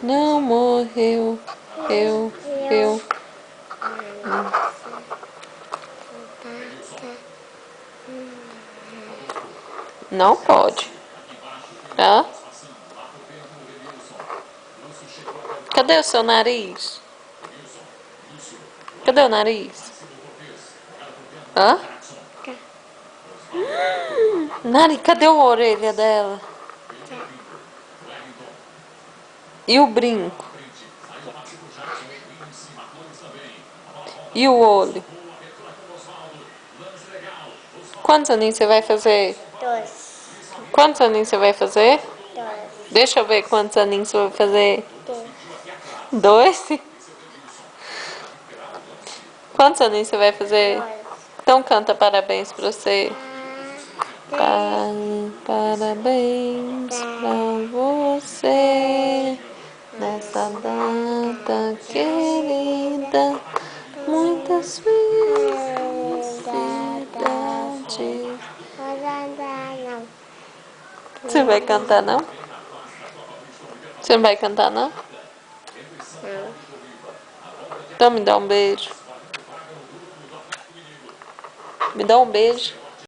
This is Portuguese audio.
Não morreu. Eu. Não pode. Tá? Cadê o seu nariz? Cadê o nariz? Hã? Nariz, cadê a orelha dela? E o brinco? E o olho? Quantos aninhos você vai fazer? 2. Quantos aninhos você vai fazer? 2. Deixa eu ver quantos aninhos você vai fazer. 2? Quantos aninhos você vai fazer? 2. Então canta parabéns pra você. Parabéns pra você nessa data querida. Muitas felicidades. Você vai cantar não? Você não vai cantar não? Então me dá um beijo. Me dá um beijo.